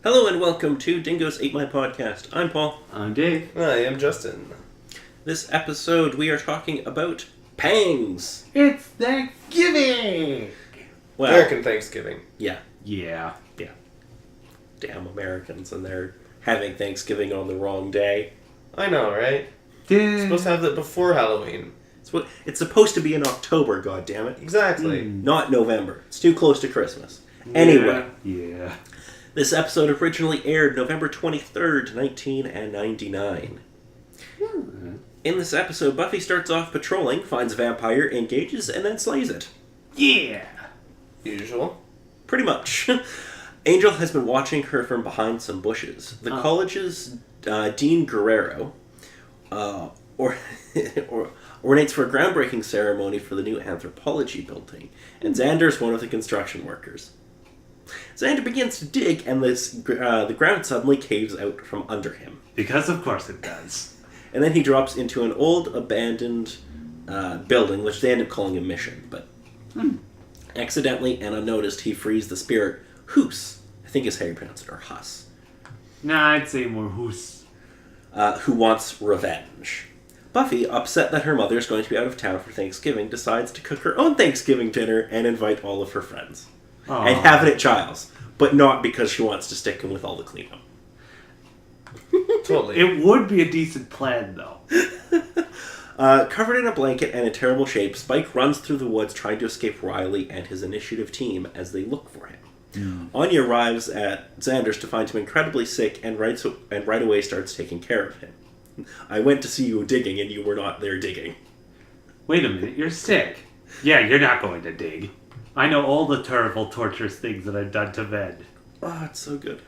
Hello and welcome to Dingoes Ate My Podcast. I'm Paul. I'm Dave. I am Justin. This episode we are talking about pangs. It's Thanksgiving! Well, American Thanksgiving. Yeah. Yeah. Damn Americans and they're having Thanksgiving on the wrong day. I know, right? It's supposed to have that before Halloween. It's supposed to be in October, goddammit. Exactly. Not November. It's too close to Christmas. Anyway. Yeah. This episode originally aired November 23rd, 1999. In this episode, Buffy starts off patrolling, finds a vampire, engages, and then slays it. Yeah! Usual. Pretty much. Angel has been watching her from behind some bushes. The college's Dean Guerrero ornates for a groundbreaking ceremony for the new anthropology building, and Xander's one of the construction workers. Xander begins to dig, and the ground suddenly caves out from under him. Because of course it does. And then he drops into an old, abandoned building, which they end up calling a mission, but accidentally and unnoticed, he frees the spirit Hoos, I think is how you pronounce it, or Huss. Nah, I'd say more Hoos. Who wants revenge. Buffy, upset that her mother is going to be out of town for Thanksgiving, decides to cook her own Thanksgiving dinner and invite all of her friends. Aww. And have it at Giles, but not because she wants to stick him with all the cleanup. Totally. It would be a decent plan, though. Covered in a blanket and in terrible shape, Spike runs through the woods trying to escape Riley and his initiative team as they look for him. Anya arrives at Xander's to find him incredibly sick and right away starts taking care of him. I went to see you digging and you were not there digging. Wait a minute, you're sick. Yeah, you're not going to dig. I know all the terrible, torturous things that I've done to men. Oh, it's so good.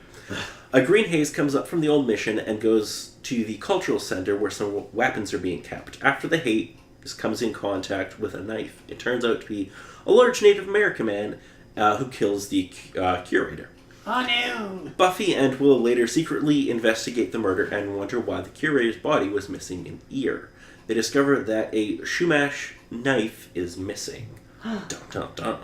A green haze comes up from the old mission and goes to the cultural center where some weapons are being kept. After the haze comes in contact with a knife, it turns out to be a large Native American man who kills the curator. Oh no! Buffy and Willow later secretly investigate the murder and wonder why the curator's body was missing an ear. They discover that a Shumash knife is missing. Dun, dun, dun.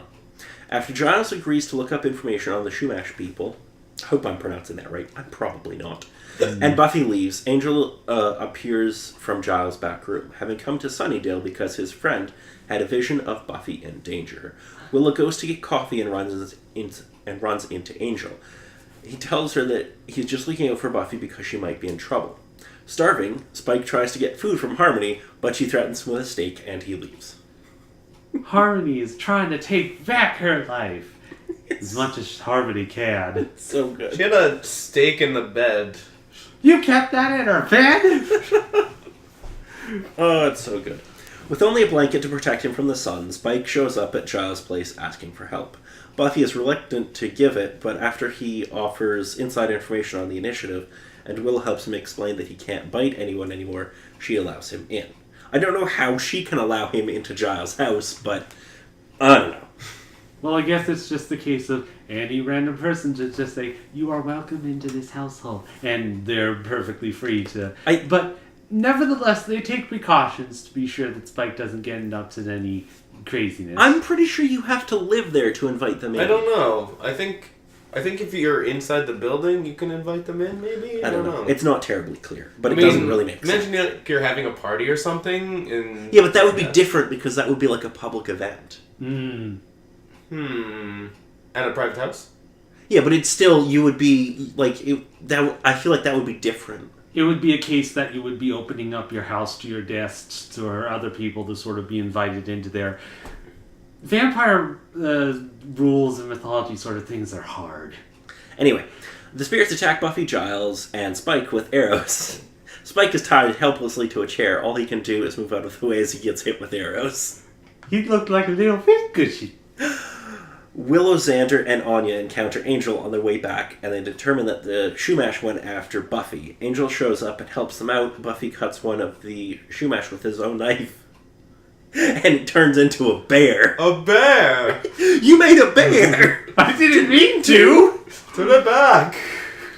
After Giles agrees to look up information on the Shumash people, I hope I'm pronouncing that right, I'm probably not, and Buffy leaves, Angel appears from Giles' back room, having come to Sunnydale because his friend had a vision of Buffy in danger. Willow goes to get coffee and runs into Angel. He tells her that he's just looking out for Buffy because she might be in trouble. Starving, Spike tries to get food from Harmony, but she threatens him with a steak and he leaves. Harmony is trying to take back her life. As much as Harmony can. So good. She had a steak in the bed. You kept that in her bed? Oh, it's so good. With only a blanket to protect him from the sun, Spike shows up at Giles' place asking for help. Buffy is reluctant to give it, but after he offers inside information on the initiative, and Willow helps him explain that he can't bite anyone anymore, she allows him in. I don't know how she can allow him into Giles' house, but I don't know. Well, I guess it's just the case of any random person to just say, you are welcome into this household. And they're perfectly free to... But nevertheless, they take precautions to be sure that Spike doesn't get up to any craziness. I'm pretty sure you have to live there to invite them in. I don't know. I think if you're inside the building, you can invite them in, maybe? I don't know. It's not terribly clear, but it doesn't really make sense. Imagine you're having a party or something. And yeah, but that would be different because that would be like a public event. And a private house? Yeah, but it's still, you would be, like, I feel like that would be different. It would be a case that you would be opening up your house to your guests or other people to sort of be invited into their... Vampire rules and mythology sort of things are hard. Anyway, the spirits attack Buffy, Giles, and Spike with arrows. Spike is tied helplessly to a chair. All he can do is move out of the way as he gets hit with arrows. He looked like a little fish cushion. Willow, Xander, and Anya encounter Angel on their way back, and they determine that the Shumash went after Buffy. Angel shows up and helps them out. Buffy cuts one of the Shumash with his own knife, and it turns into a bear. A bear! You made a bear! I didn't mean to! Turn it back!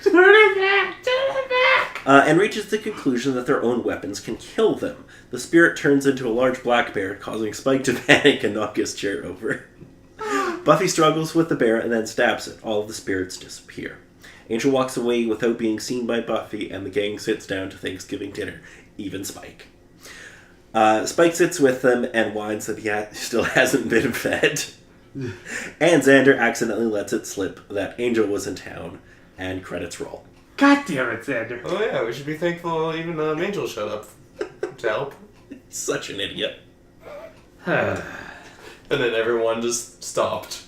Turn it back! Turn it back! And reaches the conclusion that their own weapons can kill them. The spirit turns into a large black bear, causing Spike to panic and knock his chair over. Buffy struggles with the bear and then stabs it. All of the spirits disappear. Angel walks away without being seen by Buffy, and the gang sits down to Thanksgiving dinner. Even Spike. Spike sits with them and whines that he still hasn't been fed. And Xander accidentally lets it slip that Angel was in town, and credits roll. God damn it, Xander. Oh yeah, we should be thankful even Angel showed up to help. Such an idiot. And then everyone just stopped.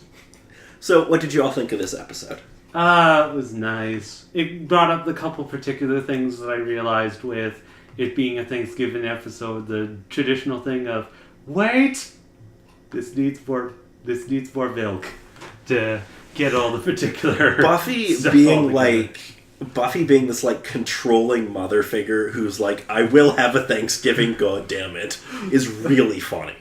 So, what did you all think of this episode? It was nice. It brought up the couple particular things that I realized with it being a Thanksgiving episode. The traditional thing of, wait, this needs more milk to get all the particular Buffy stuff being this like controlling mother figure who's like, I will have a Thanksgiving, god damn it, is really funny.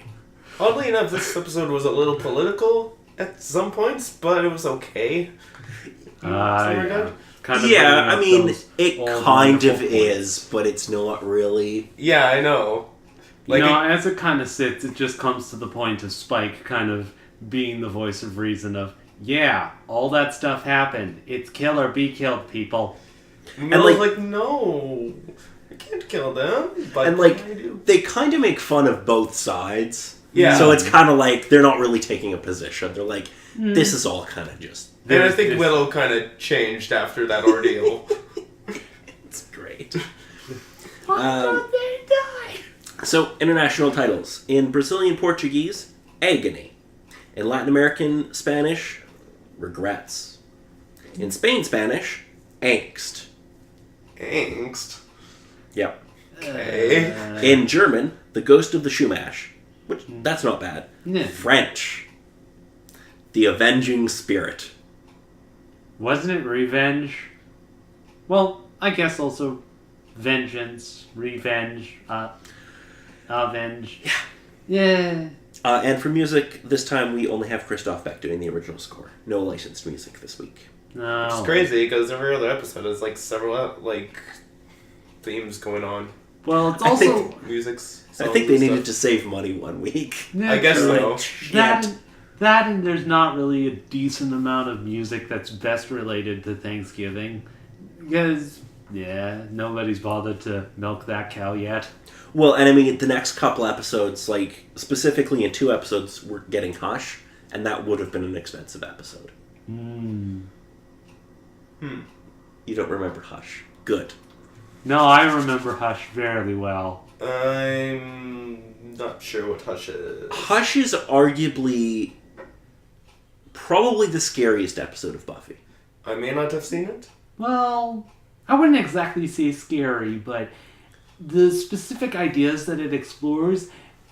Oddly enough, this episode was a little political at some points, but it was okay. Yeah, I mean, it kind of is, but it's not really. Yeah, I know. Like, as it kind of sits, it just comes to the point of Spike kind of being the voice of reason of, yeah, all that stuff happened. It's kill or be killed, people. And I was like, no, I can't kill them. But and they kind of make fun of both sides. Yeah. So it's kind of like they're not really taking a position. They're like, this is all kind of just. And I think Willow kind of changed after that ordeal. It's great. So, international titles. In Brazilian Portuguese, agony. In Latin American Spanish, regrets. In Spain Spanish, angst. Angst? Yep. Okay. In German, the ghost of the Shumash. Which, that's not bad. Yeah. French, the avenging spirit. Wasn't it revenge? Well, I guess also vengeance, revenge, avenge. Yeah. And for music, this time we only have Christoph Beck doing the original score. No licensed music this week. No. It's crazy because every other episode has like several themes going on. Well, it's also I think they needed to save money one week. Yeah, I guess so. That and there's not really a decent amount of music that's best related to Thanksgiving. Because, yeah, nobody's bothered to milk that cow yet. Well, and I mean, the next couple episodes, like, specifically in 2 episodes, we're getting Hush, and that would have been an expensive episode. You don't remember Hush. Good. No, I remember Hush very well. I'm not sure what Hush is. Hush is arguably probably the scariest episode of Buffy. I may not have seen it. Well, I wouldn't exactly say scary, but the specific ideas that it explores,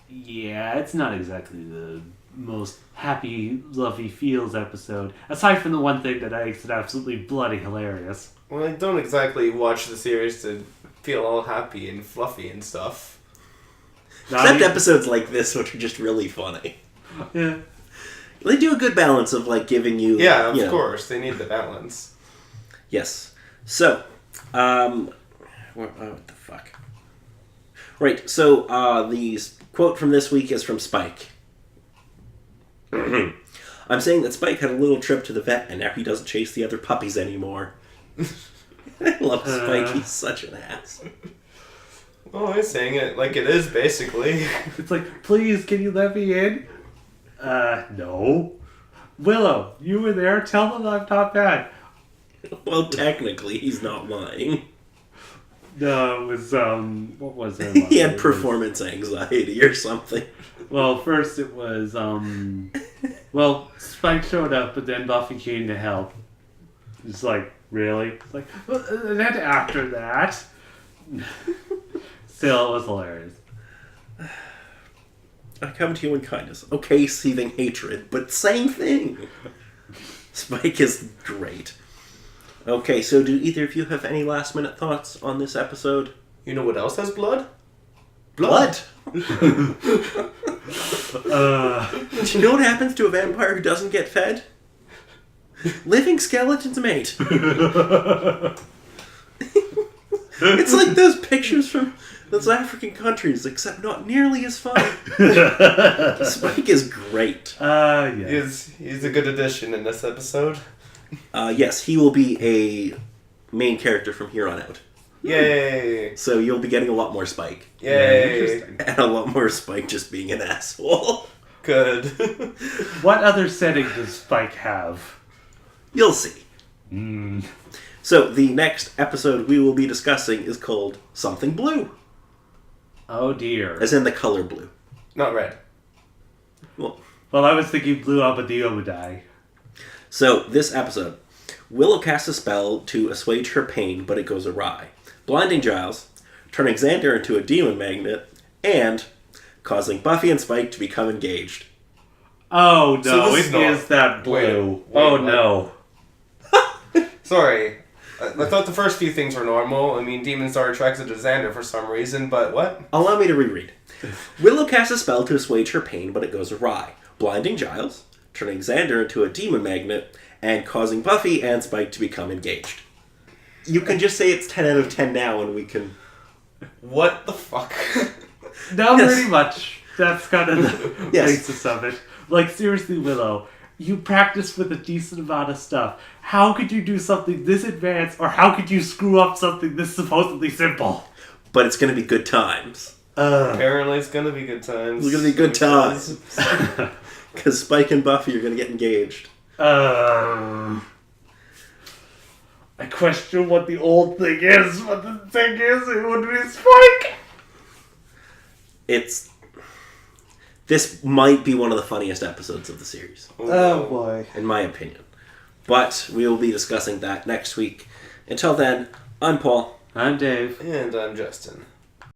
yeah, it's not exactly the most happy, lovey feels episode. Aside from the one thing that makes it absolutely bloody hilarious. Well, I don't exactly watch the series to feel all happy and fluffy and stuff. Except episodes like this, which are just really funny. Yeah. They do a good balance of, like, giving you... Yeah, of course. They need the balance. Yes. So, what the fuck? Right, so, the quote from this week is from Spike. I'm saying that Spike had a little trip to the vet, and now he doesn't chase the other puppies anymore. I love Spike. He's such an ass. Oh, I'm saying it like it is, basically. It's like, please, can you let me in? No. Willow, you were there? Tell them I'm not bad. Well, technically, he's not lying. No, it was, what was it? He had performance anxiety or something. Well, first it was, well, Spike showed up, but then Buffy came to help. It's like, really? It's like, well, then after that... Still, it was hilarious. I come to you in kindness. Okay, seething hatred, but same thing. Spike is great. Okay, so do either of you have any last minute thoughts on this episode? You know what else has blood? Blood! Do you know what happens to a vampire who doesn't get fed? Living skeletons, mate. It's like those pictures from those African countries, except not nearly as funny. Spike is great. Yeah. He's a good addition in this episode. Yes, he will be a main character from here on out. Yay! So you'll be getting a lot more Spike. Yay! And a lot more Spike just being an asshole. Good. What other setting does Spike have? You'll see. Mm. So the next episode we will be discussing is called Something Blue. Oh dear. As in the color blue. Not red. Well, I was thinking Blue Abadillo would die. So this episode, Willow casts a spell to assuage her pain, but it goes awry, blinding Giles, turning Xander into a demon magnet, and causing Buffy and Spike to become engaged. Oh no, So this it is is that blue. Wait, oh what? no. Sorry. I thought the first few things were normal. I mean, demons are attracted to Xander for some reason, but what? Allow me to reread. Willow casts a spell to assuage her pain, but it goes awry, blinding Giles, turning Xander into a demon magnet, and causing Buffy and Spike to become engaged. You can just say it's 10 out of 10 now and we can... What the fuck? No, Yes. pretty much. That's kind of the Yes. basis of it. Like, seriously, Willow, you practice with a decent amount of stuff. How could you do something this advanced, or how could you screw up something this supposedly simple? But it's going to be good times. Apparently it's gonna be good times. It's going to be good times. Because Spike and Buffy are going to get engaged. I question what the old thing is, but the thing is, it would be Spike! This might be one of the funniest episodes of the series. Oh boy. In my opinion. But we will be discussing that next week. Until then, I'm Paul. I'm Dave. And I'm Justin.